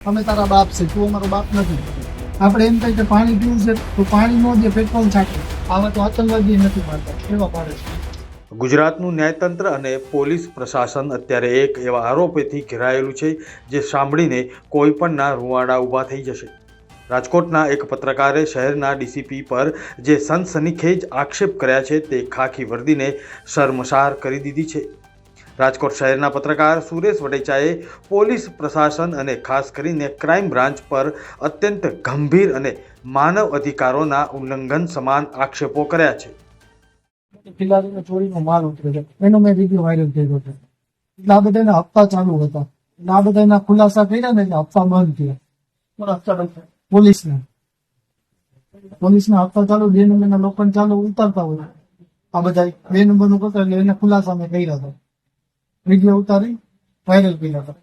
અમે તારા બાપ છે, તું અમારો બાપ નથી. આપણે એમ કહીએ કે પાણી પીવું છે તો પાણીનો જે પેટ્રોલ છાંટે, આવા તો આતંકવાદી નથી મારતા, એવા પાડે છે. ગુજરાતનું ન્યાયતંત્ર અને પોલીસ પ્રશાસન અત્યારે એક એવા આરોપીથી ઘેરાયેલું છે જે સાંભળીને કોઈ પણના રૂવાડા ઊભા થઈ જશે. રાજકોટના એક પત્રકારે શહેરના ડીસીપી પર જે સનસનીખેજ આક્ષેપ કર્યા છે તે ખાખી વર્દીને શર્મસાર કરી દીધી છે. રાજકોટ શહેરના પત્રકાર સુરેશ વડેચાએ પોલીસ પ્રશાસન અને ખાસ કરીને ક્રાઇમ બ્રાન્ચ પર અત્યંત ગંભીર અને માનવ અધિકારોના ઉલ્લંઘન સમાન આક્ષેપો કર્યા છે. ખિલાડીને ચોરીનો માલ ઉતરે છે, એનો મેં વિડીયો વાયરલ કર્યો છે. એટલે આ બધાના હપ્તા ચાલુ હતા, એટલે આ બધાના ખુલાસા કર્યા ને એટલે હપ્તા બંધ થયા. પોલીસના હપ્તા ચાલુ, 2 નંબરના લોકો ચાલુ ઉતારતા હોય, આ બધા 2 નંબરનું કરતા, એટલે એના ખુલાસા મેં કર્યા હતા, વિડીયો ઉતારી વાયરલ કર્યા હતા.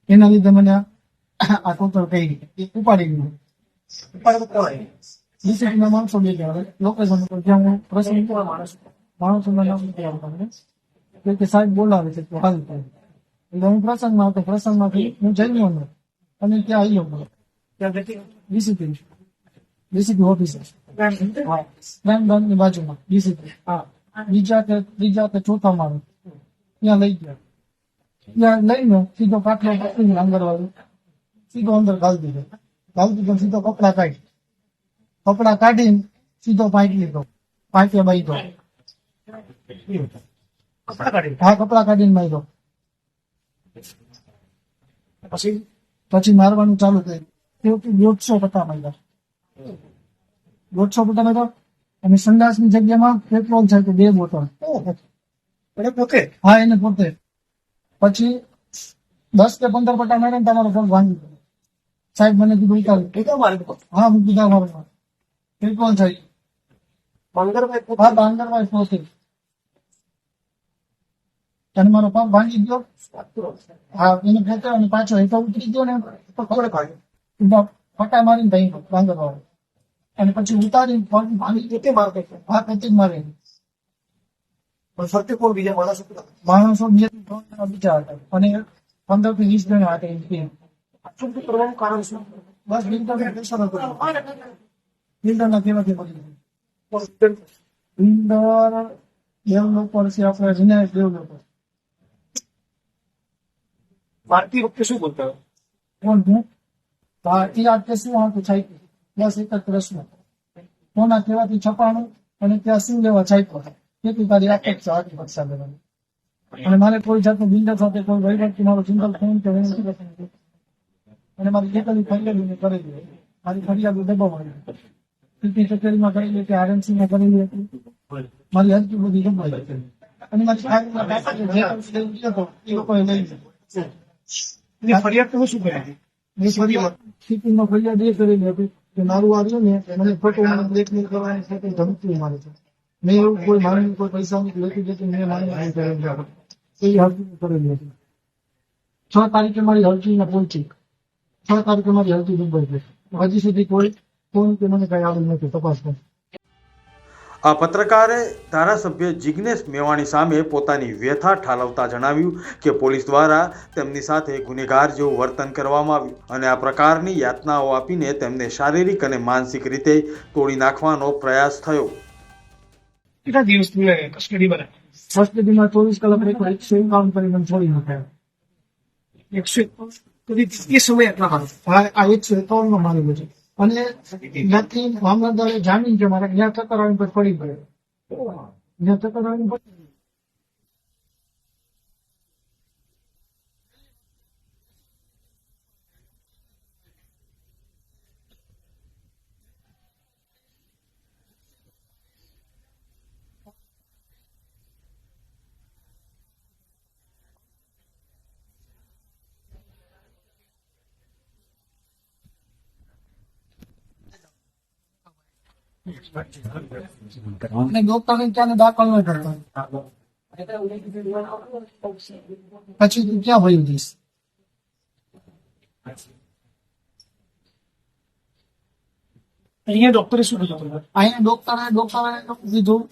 એના લીધે મને આ ટોટલ કરી ઉપાડી ગયું. ડીસીપીના માણસો બે ગયા લોકેશન ઉપર, જ્યાં હું પ્રસંગ માણસોના નામ નથી આવતા મને, કે સાહેબ બોલાવે છે તો હાલ થાય. એટલે હું પ્રસંગમાં હતો, પ્રસંગમાંથી હું જઈ અને ત્યાં આવ્યો ડીસીપી ઓફિસર ની બાજુમાં ડીસીપી, બીજા કે ચોથા માળે ત્યાં લઈ ગયા. ત્યાં લઈને સીધો કાટલો પકડીને અંદર વાળું સીધો અંદર ગાળી દીધો, સીધો કપડા કાઢીને સીધો પાઇટ લીધો, પાઇટે બાંધ્યો. હા, કપડા કાઢીને બાંધ્યો. પછી મારવાનું ચાલુ કર્યું. 150 પટ્ટા માર્યા, 150 પટ્ટા માર્યા. અને સંડાસની જગ્યામાં પેટ્રોલ છે 2 બોટલ પોતે. હા, એને પોતે. પછી 10 કે 15 પટ્ટા માર્યા ને તમારો પગ ભાંગી ગયો. સાહેબ મને કીધું ઉતાર. હા, હું કીધા મારું પેટ્રોલ છે. હા, બાંગરભાઈ પોતે. અને મારો પગ ભાંગી ગયો. હા, એને પોતે. અને પાછો હેઠો ઉતરી ગયો ને ફટા મારીને ભાઈ બાંગરભાઈ, અને પછી ઉતારી પગ ભાંગી પોતે મારે. હા, પોતે જ મારે. માણસો બીજા હતા, અને 15 થી 20 જણા હતા. બસ બિલ્ડરના કેવાથી બિલ્ડર ડેવલપર છે, આપણે વિનાયક ડેવલપર. મારતી વખતે શું બોલતા કોણ હું? હા, એ આ શું આવતું છાપ્યું, બસ એક જ પ્રશ્ન, કોના કહેવાથી છપાણું અને ત્યાં શું લેવા છાપ્યો, કેટલી તારી આપે છે આગળ પક્ષા લેવાની. અને મારે કોઈ જાતનું બિલ્ડર સાથે કોઈ વહીવટ, મારો સિંગલ ફોન કે અને મારી જેટલી ફરિયાદ મેં કરેલી, મારી ફરિયાદ દબાવવાની પીપી કચેરીમાં કરેલી હતી, આરએમસી માં કરેલી હતી, મારી હજી બધી દબાવી હતી. અને મારી એ લોકોએ લઈ લીધી. ફરિયાદ તો શું કરી? સીપીમાં ફરિયાદ એ કરેલી હતી કે મારું આવ્યું ને મને ખોટું મને બ્લેકમેલ કરવાની સાથે ધમકી મારે છે. મેં એવું કોઈ મારી કોઈ પૈસાની લેતી દેતી મેં મારી એવી અરજી કરેલી હતી. 6 તારીખે મારી અરજી ને પહોંચી, 6 તારીખે મારી અરજી દુબઈ ગઈ. હજી સુધી કોઈ કે મને કઈ આવ્યું નથી તપાસમાં. આ પત્રકારે ધારાસભ્ય જિગ્નેશ મેવાણી સામે પોતાની વ્યથા ઠાલવતા જણાવ્યું કે પોલીસ દ્વારા તેમની સાથે ગુનેગાર જેવું વર્તન કરવામાં આવ્યું અને આ પ્રકારની યાતનાઓ આપીને તેમને શારીરિક અને માનસિક રીતે તોડી નાખવાનો પ્રયાસ થયો. કેટલા દિવસ કસ્ટડીમાં? કસ્ટડીમાં 24 કલાક 151 કરી મને છોડી નાખ્યા. 100 સમય એટલા મારે. હા, આ 151 માં મારેલું છે. અને ત્યાંથી મામલતદારે જામીન કે મારે ત્યાં ચક્કર આવીને પછી પડી ગયો. ત્યાં ચક્કર આવીને પડી અને ડોક્ટરને ત્યાં દાખલ ન કરતા. પછી તું ક્યાં ભયું જઈશ? અહીંયા ડોક્ટરે શું કીધું? અહીંયા ડોક્ટરે કીધું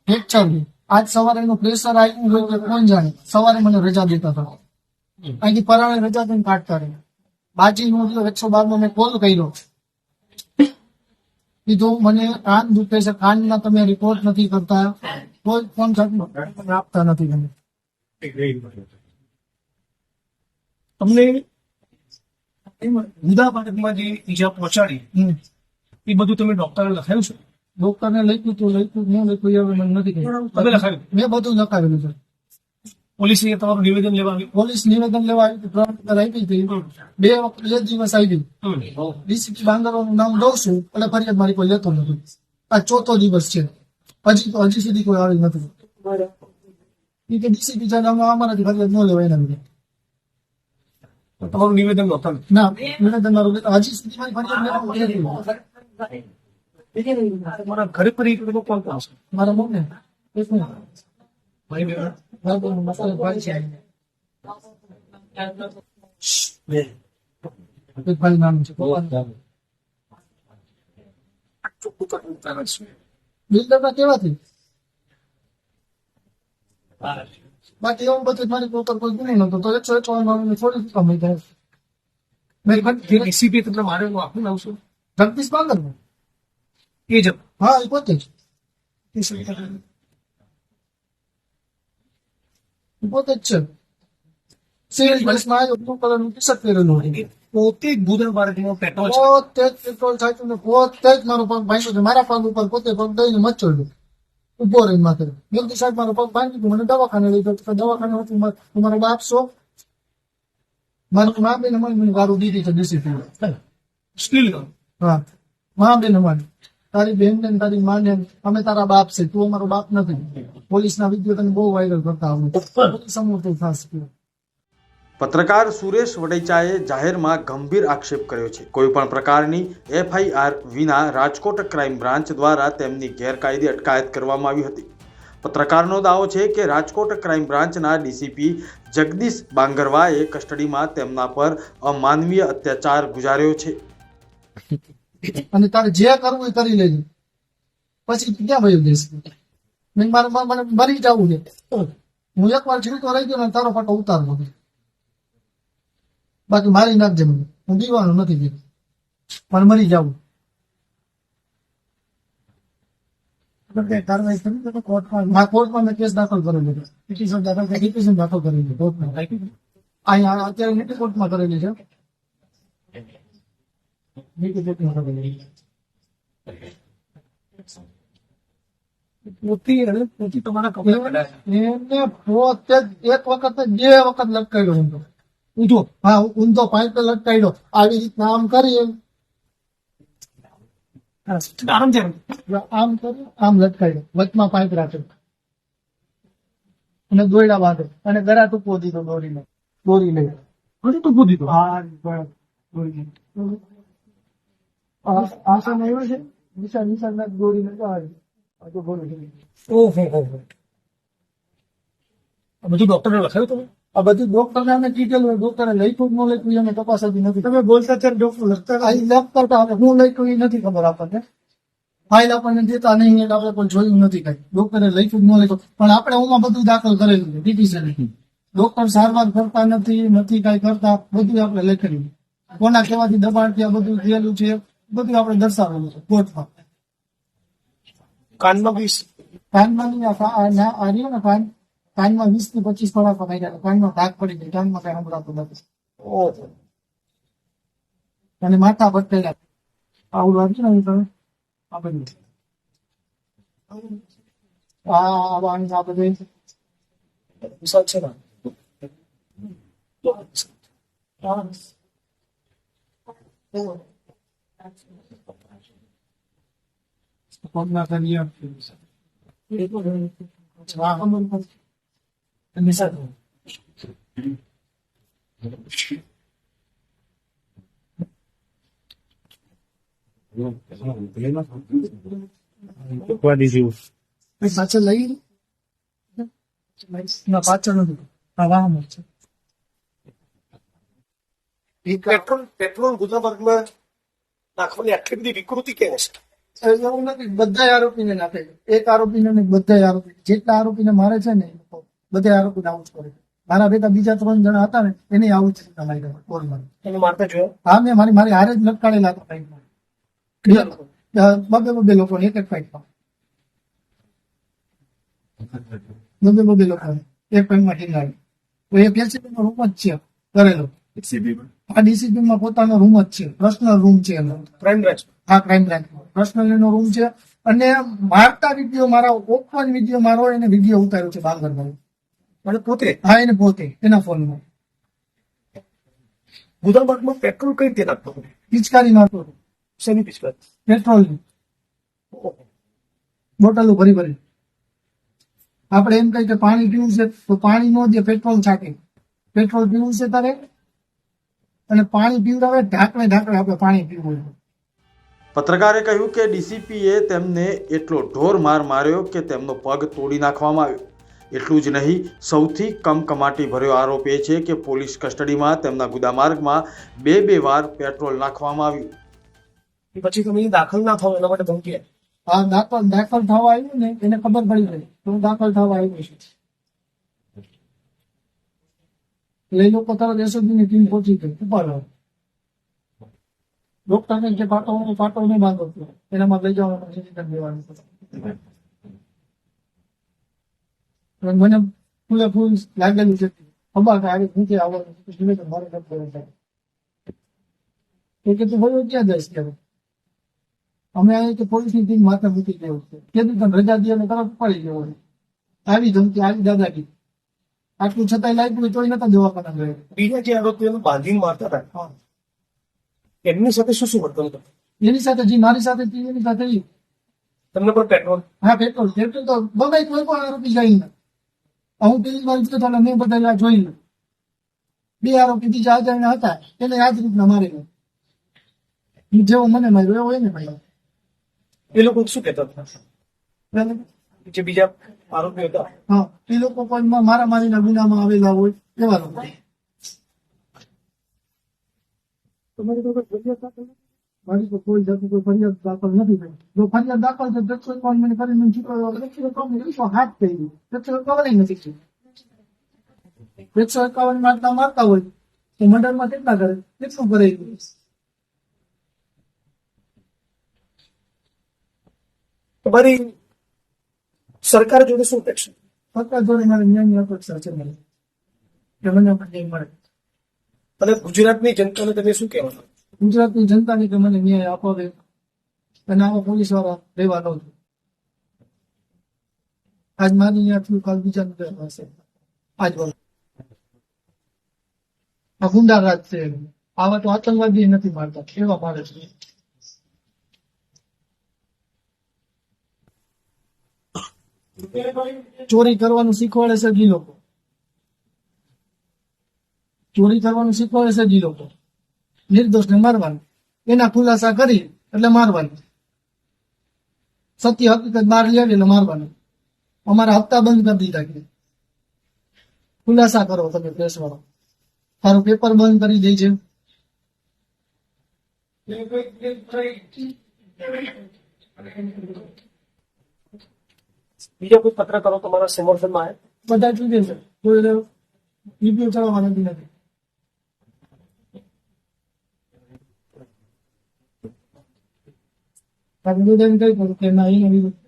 ફ્રેક્ચર. આજ સવારે એનું પ્રેશર આવ્યું હોય કે કોણ જાણે, સવારે મને રજા દેતા હતા. અહીંથી પરાણે રજા થઈને કાઢતા રહે. બાજી નો 112 મેં કોલ કર્યો, કીધું મને કાન દુખે છે, કાનના તમે રિપોર્ટ નથી કરતા, કોઈ ફોન આપતા નથી તમે. તમને મુદ્દાબાબતમાં જે ઈજા પહોંચાડી એ બધું તમે ડોક્ટરે લખાયું છે? ડોક્ટરને લખ્યું તું, ન લખ્યું એ હવે મને નથી કહ્યું. તમે લખાયું? મેં બધું લખાવેલું છે. પોલીસે તમારું નિવેદન લેવા આવ્યું? પોલીસ નિવેદન લેવા આવી હતી, 3 વખત આવી હતી, 2 દિવસ આવી. ડીસીપી બાંગરવાનું નામ દઉં છું એટલે ફરિયાદ મારી કોઈ લેતો નથી. આ 4થો દિવસ છે, હજી સુધી કોઈ આવી નથી. એ કે ડીસીપી અમારાથી ફરિયાદ ન લેવાય એના લીધે. તમારું નિવેદન નહોતું? ના, નિવેદન મારું હજી સુધી મારી ફરિયાદ લેવામાં તમારા ઘરે પર એક લોકો કોણ કોણ છે? મારા મમ્મી એક મિનિટ. ભાઈ બહેન? મસાલા ભાઈ છે, એક ભાઈ નાનું છે. બિલ્ડરના કેવાથી બાકી એવું બધું મારી ઉપર કોઈ ગુનો નતો, તો 151 થોડી કમી થાય. જે ડીસીપી તમને મારેલું આખું નામ શું? જગદીશ બાંગર. એ જ હા, એ પોતે જ છે. સિવિલ ડ્રેસમાં આવ્યો, બ્લુ કલરનું ટી શર્ટ પહેરેલું હતું. પોતે જ બુધા બાળકનો પેટ્રોલ છે. પોતે જ પેટ્રોલ છાંટ્યું ને પોતે જ મારો પગ ભાંગ્યો છે. મારા પગ ઉપર પોતે પગ દઈને મચોડ્યો ઉભો રહીને માથે. જલ્દી સાહેબ મારો પગ ભાંગી ગયો, મને દવાખાને લઈ ગયો. દવાખાને હતું તમારો બાપ છો, મારી મા બેને મને ગારું દીધી છે ડીસીપી. સ્ટીલ હા, મા બેને મને તારી બેન ને તારી મા ને અમે તારા બાપ છે, તું અમારો બાપ નથી. પોલીસના વિડીયો તને બહુ વાયરલ કરતા આવડે. સમૂહ ખાસ પત્રકાર સુરેશ વડેચાએ જાહેરમાં ગંભીર આક્ષેપ કર્યો છે. કોઈપણ પ્રકારની FIR વિના રાજકોટ ક્રાઇમ બ્રાન્ચ દ્વારા તેમની ગેરકાયદે અટકાયત કરવામાં આવી હતી. પત્રકારનો દાવો છે કે રાજકોટ ક્રાઇમ બ્રાન્ચના ડીસીપી જગદીશ બાંગરવાએ કસ્ટડીમાં તેમના પર અમાનવીય અત્યાચાર ગુજાર્યો છે. અને તારે જે કરવું એ કરી લેજે, પછી ક્યાં ભાઈ દેશ મારે મને મરી જવું છે. હું એકવાર જીવતો રહી ગયો ને તારો ફોટો ઉતારવો, બાકી મારી નાખજે મને. હું દીવાનો નથી, મને મરી જવું. કોર્ટમાં મેં કેસ દાખલ કરેલો છે, પિટિશન દાખલ કરેલી કોર્ટમાં. અહીંયા અત્યારે નીતિ કોર્ટમાં કરેલી છે. પોતે તમારા કપડા એને પોતે એક વખત 2 વખત લટકાડ્યો ઊંધો. ઊંધો? હા, ઊંધો પાઇપ લટકાડ્યો. આવી રીતના આમ કરી આરામ છે. આમ કરી આમ લટકાડ્યો, વચમાં પાઇપ રાખ્યો અને દોયડા બાંધે અને ગળા ટૂંકો દીધો દોરી લઈ. હજી તો પૂછી દો. હા, દોરી આસન આવ્યો છે, નિશાન દોરી ઓહો, બધું ડોક્ટરે લખાયું તમે? આ બધું ડોક્ટરને અમે ડિટેલ હોય, ડોક્ટરે લખ્યું ન લખ્યું અમે તપાસ હજી નથી. તમે બોલતા ત્યારે ડોક્ટર લખતા હું લખ્યું એ નથી ખબર આપણને. ફાઇલ આપણને દેતા નહીં એટલે આપણે કોઈ જોયું નથી કઈ. ડોક્ટરે લખ્યું ન લખ્યું, પણ આપણે ઓમાં બધું દાખલ કરેલું છે પિટિશન. ડોક્ટર સારવાર કરતા નથી કઈ કરતા, બધું આપણે લખેલું. કોના કેવાથી દબાણ ત્યાં બધું થયેલું છે, બધું આપણે દર્શાવેલું છે કોર્ટમાં. કાનમાં બી કાનમાં નહીં, આ રહ્યો ને કાનમાં 20 થી 25 થોડા માર્યા, કાનમાં ધાક પડી ગઈ, કાનમાં કઈ સંભળાતું નથી. અને માથા ભટકેલા આવું લાગ્યું ને તમે આ બધું આ બધું છે ને? પગના કરીએ પાછળ લઈ ના પાછળ નથી, આ વાહન છે. પેટ્રોલ ગુનામાં નાખવાની આટલી બધી વિકૃતિ કેમ છે? એવું નથી, બધા આરોપીને નાખે. એક આરોપીને નહીં, બધા આરોપી જેટલા આરોપીને મારે છે ને બધા આરોપીને આવું જ કરે. મારા ભેગા બીજા 3 જણા હતા ને એને આવું જ રીતના માર્યા બોલમાં. એને મારતા જોયો હા મેં મારી હારે જ લટકાડેલા હતા ફાઇટમાં. બીજા લોકો બબે લોકો એક એક ફાઇટમાં બબે લોકો એક ફાઇટમાં ટીંગાડી. તો એ એસીબી નો રૂમ જ છે કરેલો. આ ડીસીબી માં પોતાનો રૂમ જ છે, પર્સનલ રૂમ છે એનો. ક્રાઇમ બ્રાન્ચ આ ક્રાઇમ બ્રાન્ચ પર્સનલ એનો રૂમ છે. અને મારતા વિડીયો મારા ઓપન વિડીયો મારો એને વિડીયો ઉતાર્યો છે બાંગરમાં. અને પોતે હા એને પોતે એના ફોનમાં ગુદામમાં પેટ્રોલ કઈ રીતે નાખતો હતો? પિચકારી નાખતો હતો. શેની પિચકારી? પેટ્રોલની બોટલો ભરી ભરી. આપણે એમ કહીએ કે પાણી પીવું છે તો પાણી નો દે, પેટ્રોલ છાંટે. પેટ્રોલ પીવું છે તારે અને પાણી પીવડાવે ઢાંકણે આપણે પાણી પીવું છે. પત્રકારે કહ્યું કે ડીસીપીએ તેમને એટલો ઢોર માર માર્યો કે તેમનો પગ તોડી નાખવામાં આવ્યો. એટલું જ નહીં, સૌથી કમકમાટી ભર્યો આરોપ એ છે કે પોલીસ કસ્ટડીમાં તેમના ગુદામાર્ગમાં 2 વાર પેટ્રોલ નાખવામાં આવ્યું. પછી તમે દાખલ ના થાવ એના માટે ધમકી આપી. આ દાખલ થવા આવ્યું ને એને ખબર પડી ગઈ તો હું દાખલ થવા આવ્યું છે. એટલે એ લોકો તરત એસઓજી ની ટીમ પહોંચી ગઈ. ઉપાડો ડોક્ટરને જે પાટો નહીં બાંધો એનામાં લઈ જવાનું ઇન્જેક્શન દેવાનું. મને ફૂલ લાગેલું છે ખબર કે આવી નીચે આવવાનું મારે નથી કે તું ભાઈ ક્યાં જઈશ કે અમે અહીં કે પોલીસની ટીમ માથે મૂકી ગયો છે કીધું તમે રજા દે તરત પડી ગયો આવી ધમકી આવી દાદાગીરી. આટલું છતાંય લાગ્યું તોય નતા જવા કરતા. બીજા જે આરોપીઓને બાંધીને મારતા હતા એમની સાથે શું શું વર્તન કરતું? એની સાથે જે મારી સાથે એની સાથે તમને પણ પેટ્રોલ? હા પેટ્રોલ તો બગાઈ કોઈ પણ આરોપી જાય ને. હું પેલી વાર તો મેં બધા જોઈ લો 2 આરોપી બીજા અજાણ્યા હતા એને આ જ રીતના મારેલો. જેવો મને માર્યો એવો એને માર્યો. એ લોકો શું કહેતા હતા જે બીજા આરોપીઓ હતા? હા એ લોકો કોઈ મારા મારીના ગુનામાં આવેલા હોય એવા લોકો. તમારી તો મારી તો કોઈ જાતની કોઈ ફરિયાદ દાખલ નથી થઈ. જો ફરિયાદ દાખલ છે 151 મને કરીને હાથ થઈ ગયું 151 નથી થયું. 151 મારતા હોય તો મંડળમાં કેટલા કરે કેટલું કરે. તમારી સરકાર જોડે શું અપેક્ષા? સરકાર જોડે મારે ન્યાયની અપેક્ષા છે મને કે મને ન્યાય મળે. અને ગુજરાતની જનતાને તમે શું કહેવાનું? ગુજરાતની જનતાને કે મને ન્યાય અપાવે અને આવા પોલીસ વાળા રહેવા દઉં છું. આજ મારી અહીંયા થયું કાલ બીજાનું હશે. આજ આ ગુંડા રાજ છે. આવા તો આતંકવાદી નથી મારતા એવા મારે છે. ચોરી કરવાનું શીખવાડે છે જ લોકો. ચોરી કરવાનું શીખવાડે છે જ લોકો. નિર્દોષને મારવાનું એના ખુલાસા કરી એટલે મારવાનું. સત્ય હકીકત બહાર લે એટલે મારવાનું. અમારા હપ્તા બંધ કરી દીધા કે ખુલાસા કરો તમે પ્રેસ વાળો. તારું પેપર બંધ કરી દે છે. બીજા કોઈ પત્રકારો તમારા સમર્થનમાં આવે? બધા જોઈએ છે કોઈ રિવ્યુ ચલાવવા નથી. નિવેદન કઈ કરું કે ના એના વિરુદ્ધ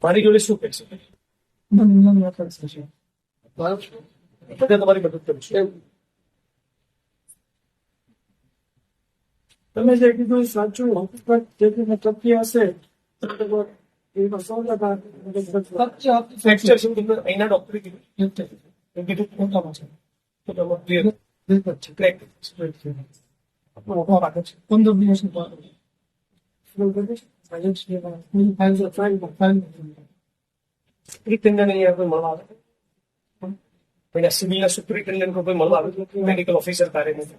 મારી જોડે શું કહેશે? મને અપેક્ષા છે. બધા તમારી મદદ કરશે. તમે જે કીધું સાચું હકીકત જેટલી સત્ય હશે ફ્રેક્ચર છે તમને અહીંના ડોક્ટરે કીધું મોટામાં છે તો તમારું ક્લિયર ક્રેક છે. 15 દિવસની સુપ્રિન્ટેન્ડન્ટ અહીંયા કોઈ મળવા આવે? પહેલા સિવિલના સુપ્રિન્ટેન્ડન્ટ કોઈ મળવા આવે? મેડિકલ ઓફિસર કાર્ય નથી.